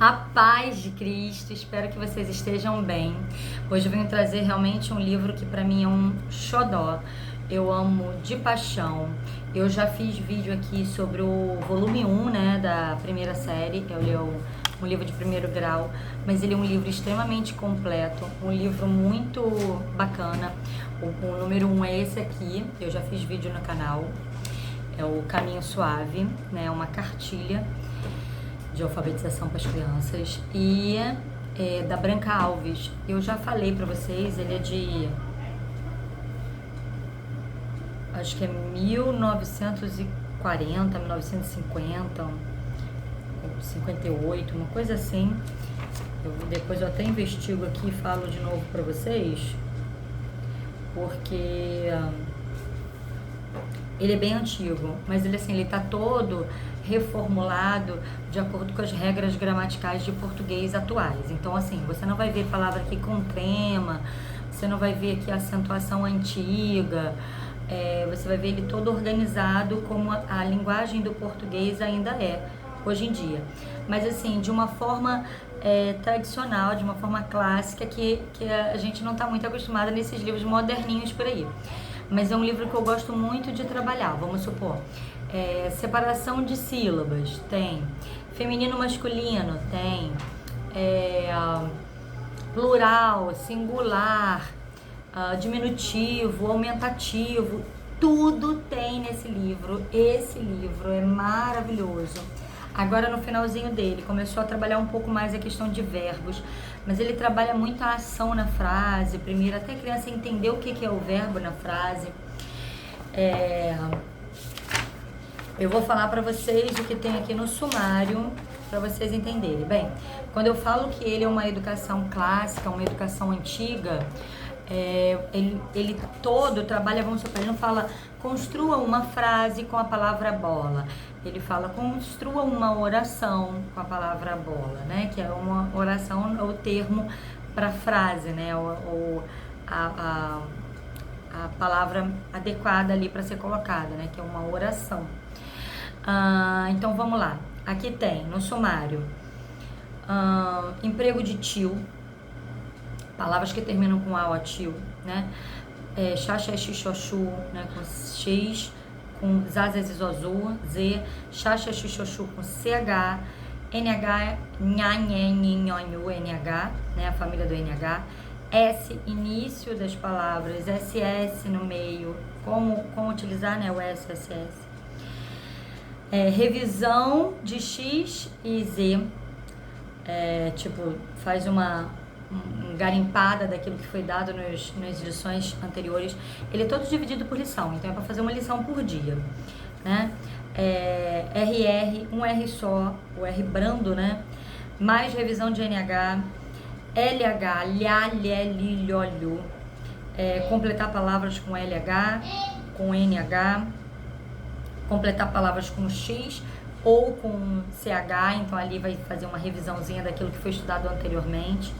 A paz de Cristo, espero que vocês estejam bem. Hoje eu venho trazer realmente um livro que para mim é um xodó. Eu amo de paixão. Eu já fiz vídeo aqui sobre o volume 1, né, da primeira série. Eu li um livro de primeiro grau, mas ele é um livro extremamente completo, um livro muito bacana. O número 1 é esse aqui, eu já fiz vídeo no canal. É o Caminho Suave, né, uma cartilha de alfabetização para as crianças, e da Branca Alves. Eu já falei para vocês, ele é de, acho que é 1940, 1950, 58, uma coisa assim. Depois eu até investigo aqui e falo de novo para vocês, porque ele é bem antigo, mas ele assim, ele tá todo reformulado de acordo com as regras gramaticais de português atuais. Então assim, você não vai ver palavra aqui com trema, você não vai ver aqui acentuação antiga, você vai ver ele todo organizado como a linguagem do português ainda é hoje em dia. Mas assim, de uma forma tradicional, de uma forma clássica, que a gente não está muito acostumada nesses livros moderninhos por aí. Mas é um livro que eu gosto muito de trabalhar. Vamos supor, separação de sílabas, tem. Feminino, masculino, tem. Plural, singular, diminutivo, aumentativo, tudo tem nesse livro. Esse livro é maravilhoso. Agora no finalzinho dele, começou a trabalhar um pouco mais a questão de verbos, mas ele trabalha muito a ação na frase, primeiro, até a criança entender o que é o verbo na frase. Eu vou falar para vocês o que tem aqui no sumário, para vocês entenderem. Bem, quando eu falo que ele é uma educação clássica, uma educação antiga, ele todo trabalha, vamos supor, ele não fala construa uma frase com a palavra bola, ele fala construa uma oração com a palavra bola, né, que é uma oração, o termo para frase, né, a palavra adequada ali para ser colocada, né, que é uma oração. Então vamos lá, aqui tem no sumário emprego de tio, palavras que terminam com a ou a tio, né? Xaxa, xixoxu, né? Com X, com zazezizozu, Z, xaxa, xixoxu com CH, NH, nhanhenhinhonhu, NH, né? A família do NH, S, início das palavras, SS no meio, como utilizar, né? O SSS. Revisão de X e Z, tipo, faz uma garimpada daquilo que foi dado nas lições anteriores. Ele é todo dividido por lição, então é para fazer uma lição por dia, né? RR, um R só, o R brando, né? Mais revisão de NH, LH, lhá, lhé, li, lhó, lhu. Completar palavras com LH, com NH, completar palavras com X ou com CH, então ali vai fazer uma revisãozinha daquilo que foi estudado anteriormente.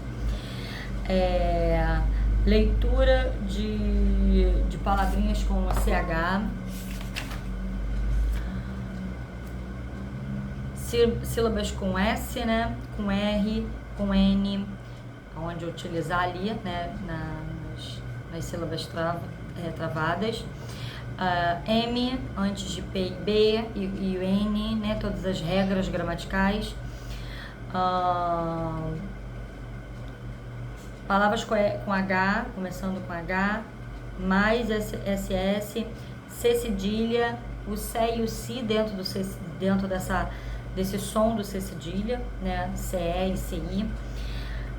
Leitura de palavrinhas com CH, sílabas com S, né, com R, com N, onde utilizar ali, né, nas sílabas travadas. M antes de P e B e o N, né, todas as regras gramaticais. Palavras com H, começando com H, mais SS, C cedilha, o C e o Si dentro desse som do C cedilha, né? CE e CI,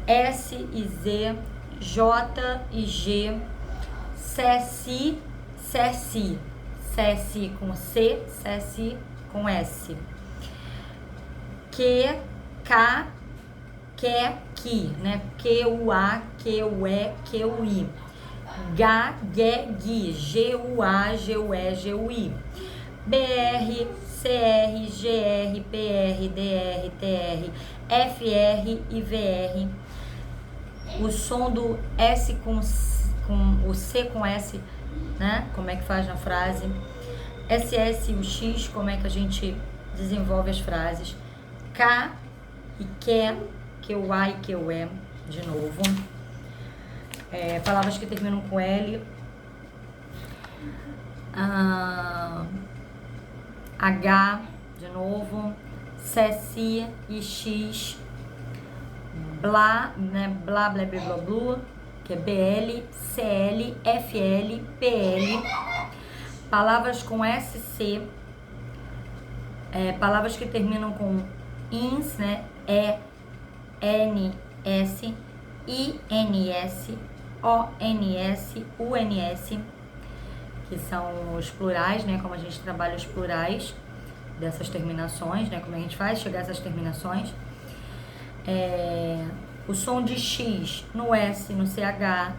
S e Z, J e G, CSI, CSI, CSI com C, CSI com S, Q, K, que, né? QUA, QUE, QI. G, GE, GUA, GUE, GUI. BR, CR, GR, PR, DR, TR, FR e VR. O som do S com o C com S, né? Como é que faz na frase? SS e o X, como é que a gente desenvolve as frases? K, e quer, que eu ai, que eu é, de novo. Palavras que terminam com L, H, de novo, CSI e X, blá, né, blá, blá, blá, blá, blá, que é BL, CL, FL, PL, palavras com SC, palavras que terminam com INS, né, ENS, INS, ONS, UNS, que são os plurais, né, como a gente trabalha os plurais dessas terminações, né, como a gente faz chegar a essas terminações. O som de X no S, no CH,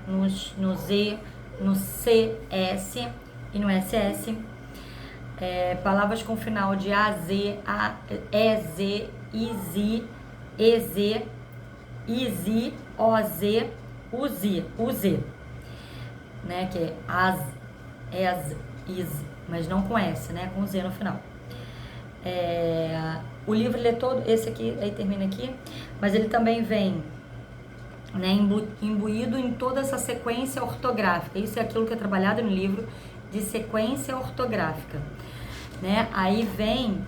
no Z, no CS e no SS. Palavras com final de AZ, EZ, IZ, EZ, IZ, OZ, UZ, né, que é AS, ES, IS, mas não com S, né, com Z no final. O livro ele é todo, esse aqui, aí termina aqui, mas ele também vem, né, imbuído em toda essa sequência ortográfica. Isso é aquilo que é trabalhado no livro de sequência ortográfica, né? Aí vem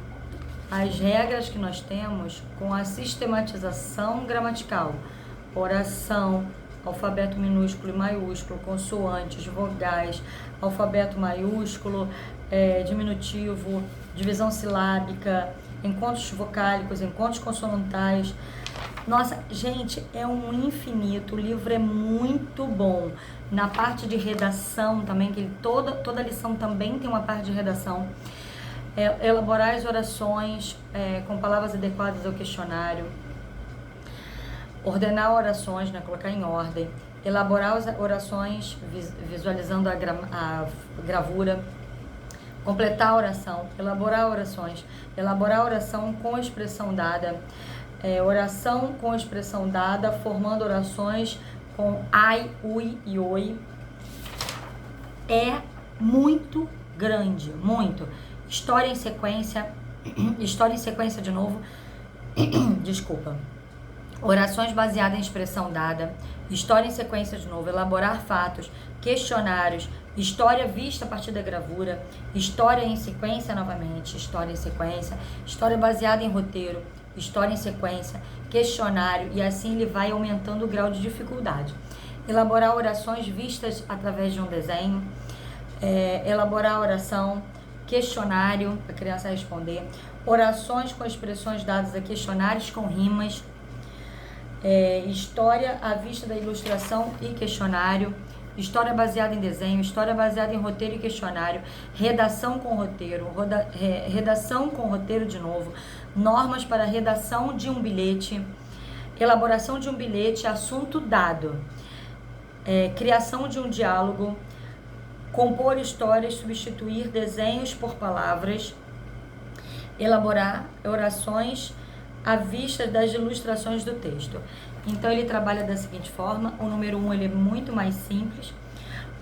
as regras que nós temos com a sistematização gramatical, oração, alfabeto minúsculo e maiúsculo, consoantes, vogais, alfabeto maiúsculo, diminutivo, divisão silábica, encontros vocálicos, encontros consonantais. Nossa, gente, é um infinito, o livro é muito bom. Na parte de redação também, que toda lição também tem uma parte de redação. Elaborar as orações com palavras adequadas ao questionário. Ordenar orações, né, colocar em ordem. Elaborar as orações visualizando a gravura. Completar a oração. Elaborar orações. Elaborar a oração com a expressão dada. Oração com expressão dada, formando orações com ai, ui e oi. É muito grande, muito. História em sequência de novo, desculpa. Orações baseadas em expressão dada, história em sequência de novo, elaborar fatos, questionários, história vista a partir da gravura, história em sequência novamente, história em sequência, história baseada em roteiro, história em sequência, questionário, e assim ele vai aumentando o grau de dificuldade. Elaborar orações vistas através de um desenho, elaborar oração, questionário para a criança responder, orações com expressões dadas a questionários com rimas, história à vista da ilustração e questionário, história baseada em desenho, história baseada em roteiro e questionário, redação com roteiro, redação com roteiro de novo, normas para redação de um bilhete, elaboração de um bilhete, assunto dado, criação de um diálogo, compor histórias, substituir desenhos por palavras, elaborar orações à vista das ilustrações do texto. Então ele trabalha da seguinte forma: o número 1 ele é muito mais simples,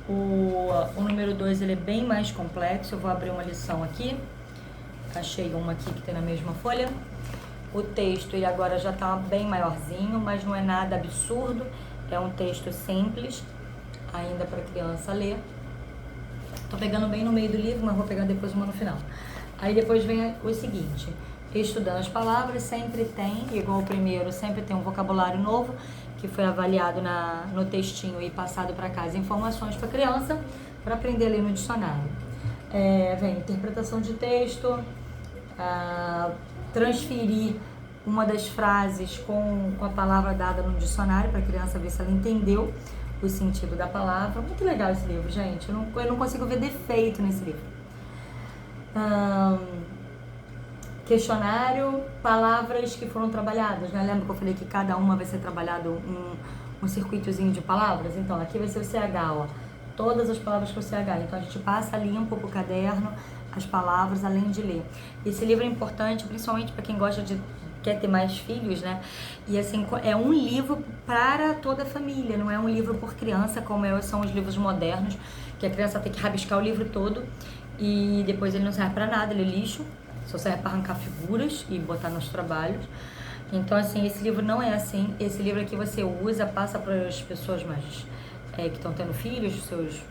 o número 2 ele é bem mais complexo. Eu vou abrir uma lição aqui, achei uma aqui que tem na mesma folha. O texto ele agora já está bem maiorzinho, mas não é nada absurdo, é um texto simples, ainda para criança ler. Tô pegando bem no meio do livro, mas vou pegar depois uma no final. Aí depois vem o seguinte: estudando as palavras, sempre tem, igual o primeiro, sempre tem um vocabulário novo, que foi avaliado no textinho e passado para casa informações para a criança, para aprender a ler no dicionário. Vem interpretação de texto, transferir uma das frases com a palavra dada no dicionário, para a criança ver se ela entendeu o sentido da palavra. Muito legal esse livro, gente. Eu não consigo ver defeito nesse livro. Questionário, palavras que foram trabalhadas, né? Lembra que eu falei que cada uma vai ser trabalhado um circuitozinho de palavras? Então, aqui vai ser o CH, ó. Todas as palavras com o CH. Então, a gente passa limpo pro caderno as palavras, além de ler. Esse livro é importante, principalmente para quem quer ter mais filhos, né? E assim, é um livro para toda a família, não é um livro por criança, como são os livros modernos, que a criança tem que rabiscar o livro todo e depois ele não serve para nada, ele é lixo, só serve para arrancar figuras e botar nos trabalhos. Então, assim, esse livro não é assim. Esse livro aqui você usa, passa para as pessoas mais que estão tendo filhos, seus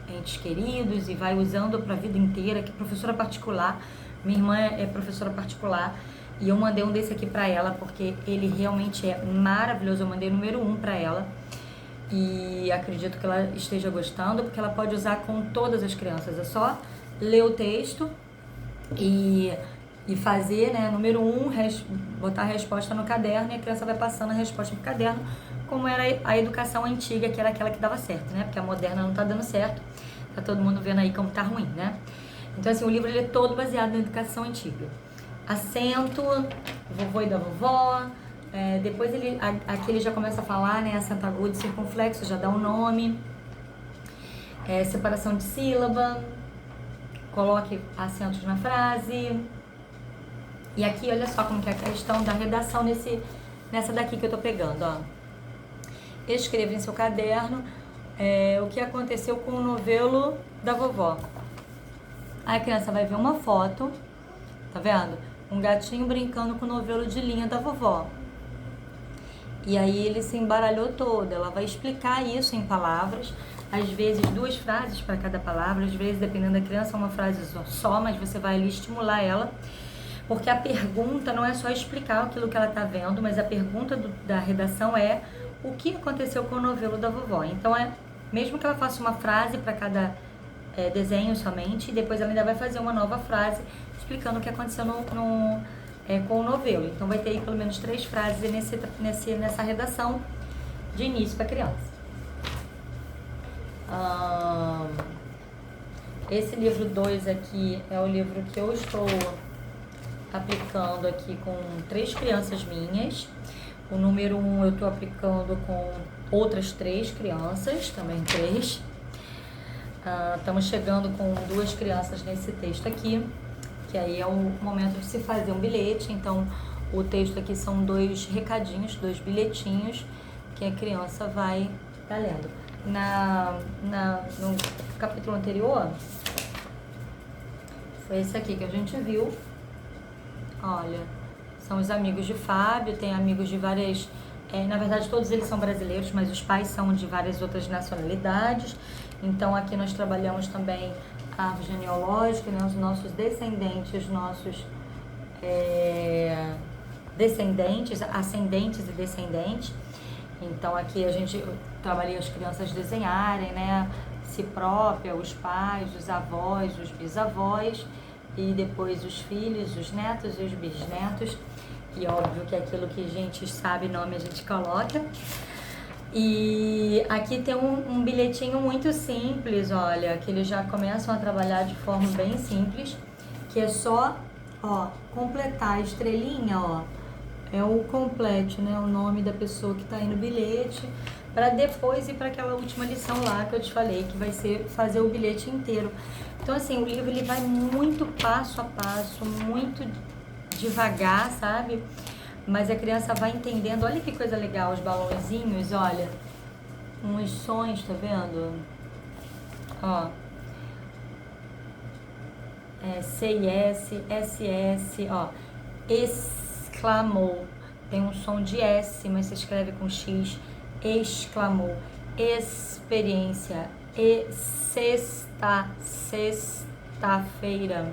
entes queridos, e vai usando para a vida inteira, que é professora particular. Minha irmã é professora particular e eu mandei um desse aqui para ela porque ele realmente é maravilhoso. Eu mandei o número 1 para ela e acredito que ela esteja gostando, porque ela pode usar com todas as crianças. É só ler o texto e fazer, né, número 1, botar a resposta no caderno, e a criança vai passando a resposta no caderno, como era a educação antiga, que era aquela que dava certo, né? Porque a moderna não tá dando certo, tá todo mundo vendo aí como tá ruim, né? Então, assim, o livro ele é todo baseado na educação antiga. Acento, vovô e da vovó, depois aqui ele já começa a falar, né, acento agudo e circunflexo, já dá um nome, separação de sílaba, coloque acentos na frase. E aqui, olha só como que é a questão da redação nessa daqui que eu tô pegando, ó. Escreva em seu caderno o que aconteceu com o novelo da vovó. Aí a criança vai ver uma foto, tá vendo? Um gatinho brincando com o novelo de linha da vovó. E aí ele se embaralhou todo. Ela vai explicar isso em palavras, às vezes 2 frases para cada palavra, às vezes, dependendo da criança, uma frase só, mas você vai ali estimular ela. Porque a pergunta não é só explicar aquilo que ela está vendo, mas a pergunta da redação é o que aconteceu com o novelo da vovó. Então, mesmo que ela faça uma frase para cada desenho somente, e depois ela ainda vai fazer uma nova frase explicando o que aconteceu com o novelo. Então, vai ter aí pelo menos 3 frases nessa redação de início para a criança. Esse livro 2 aqui é o livro que eu estou aplicando aqui com 3 crianças minhas. O número 1 eu estou aplicando com outras 3 crianças, também 3. Estamos chegando com 2 crianças nesse texto aqui, que aí é o momento de se fazer um bilhete. Então, o texto aqui são 2 recadinhos, 2 bilhetinhos que a criança vai estar lendo. No capítulo anterior, foi esse aqui que a gente viu. Olha, são os amigos de Fábio, tem amigos de várias... na verdade, todos eles são brasileiros, mas os pais são de várias outras nacionalidades. Então, aqui nós trabalhamos também a árvore genealógica, né? Os nossos descendentes, ascendentes e descendentes. Então, aqui a gente trabalha as crianças desenharem, né? Si própria, os pais, os avós, os bisavós, e depois os filhos, os netos e os bisnetos. E óbvio que aquilo que a gente sabe nome a gente coloca. E aqui tem um bilhetinho muito simples, olha, que eles já começam a trabalhar de forma bem simples, que é só, ó, completar a estrelinha, ó, é o complete, né, o nome da pessoa que tá aí no bilhete, para depois ir para aquela última lição lá que eu te falei, que vai ser fazer o bilhete inteiro. Então, assim, o livro ele vai muito passo a passo, muito devagar, sabe? Mas a criança vai entendendo. Olha que coisa legal, os balãozinhos, olha. Uns sons, tá vendo? Ó. C-I-S, S-S, ó. Exclamou. Tem um som de S, mas se escreve com X. Exclamou. Experiência. Sexta-feira.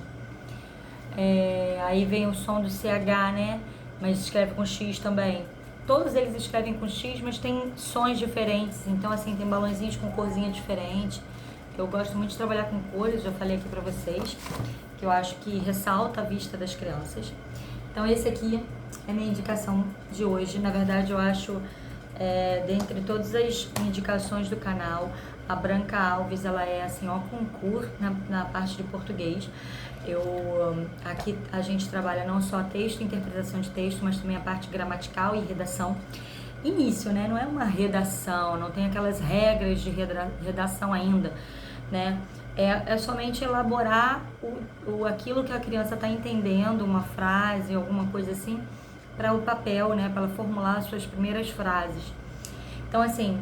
Aí vem o som do CH, né? Mas escreve com X também. Todos eles escrevem com X, mas tem sons diferentes. Então, assim, tem balãozinhos com corzinha diferente. Eu gosto muito de trabalhar com cores, já falei aqui pra vocês, que eu acho que ressalta a vista das crianças. Então, esse aqui é a minha indicação de hoje. Na verdade, eu acho, dentre todas as indicações do canal, a Branca Alves, ela é assim, ó, concurso na parte de português. Aqui a gente trabalha não só texto, interpretação de texto, mas também a parte gramatical e redação. Início, né? Não é uma redação, não tem aquelas regras de redação ainda, né? É somente elaborar aquilo que a criança está entendendo, uma frase, alguma coisa assim, para o papel, né? Para ela formular as suas primeiras frases. Então, assim,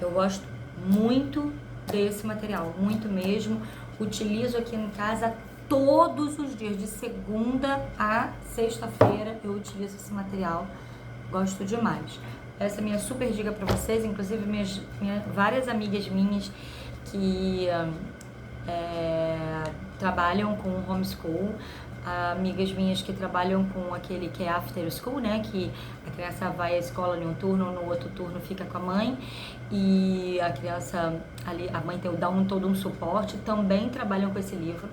eu gosto muito desse material, muito mesmo. Utilizo aqui em casa todos os dias, de segunda a sexta-feira, eu utilizo esse material. Gosto demais. Essa é a minha super dica para vocês, inclusive várias amigas minhas que trabalham com homeschool, amigas minhas que trabalham com aquele que é after school, né, que a criança vai à escola em um turno, no outro turno fica com a mãe e a criança ali, a mãe dá todo um suporte, também trabalham com esse livro.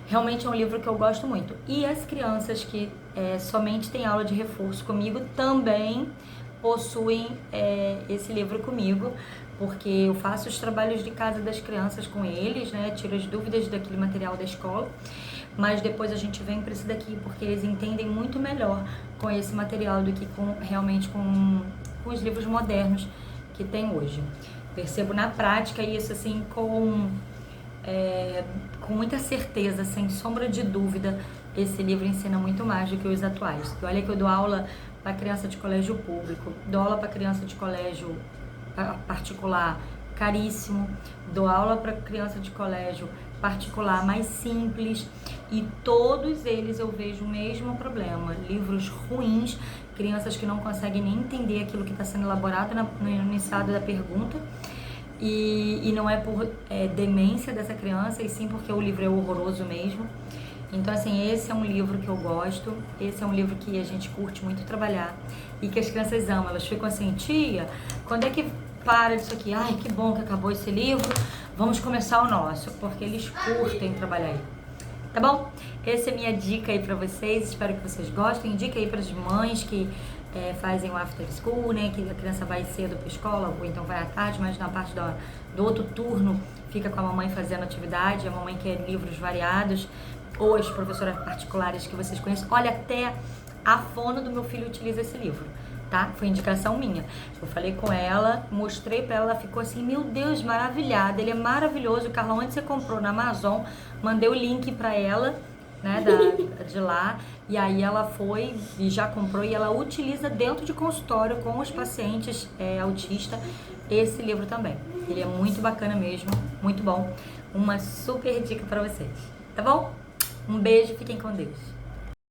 Realmente é um livro que eu gosto muito. E as crianças que somente têm aula de reforço comigo também possuem esse livro comigo, porque eu faço os trabalhos de casa das crianças com eles, né? Tiro as dúvidas daquele material da escola, mas depois a gente vem para esse daqui, porque eles entendem muito melhor com esse material do que realmente com os livros modernos que tem hoje. Percebo na prática isso assim com muita certeza, sem sombra de dúvida, esse livro ensina muito mais do que os atuais. E olha que eu dou aula para criança de colégio público, dou aula para criança de colégio particular caríssimo, dou aula para criança de colégio particular mais simples, e todos eles eu vejo o mesmo problema: livros ruins, crianças que não conseguem nem entender aquilo que está sendo elaborado no enunciado da pergunta, e não é por demência dessa criança, e sim porque o livro é horroroso mesmo. Então, assim, esse é um livro que eu gosto, esse é um livro que a gente curte muito trabalhar e que as crianças amam. Elas ficam assim: tia, quando é que para isso aqui? Ai, que bom que acabou esse livro, vamos começar o nosso, porque eles curtem trabalhar aí. Tá bom? Essa é a minha dica aí pra vocês, espero que vocês gostem. Dica aí pras mães que fazem o after school, né, que a criança vai cedo pra escola, ou então vai à tarde, mas na parte do outro turno fica com a mamãe fazendo atividade, a mamãe quer livros variados, ou as professoras particulares que vocês conhecem. Olha, até a fono do meu filho utiliza esse livro, tá? Foi indicação minha. Eu falei com ela, mostrei pra ela, ela ficou assim: meu Deus, maravilhada, ele é maravilhoso. Carla, onde você comprou? Na Amazon. Mandei o link pra ela, né, de lá, e aí ela foi e já comprou, e ela utiliza dentro de consultório com os pacientes autistas esse livro também. Ele é muito bacana mesmo, muito bom. Uma super dica pra vocês, tá bom? Um beijo, fiquem com Deus.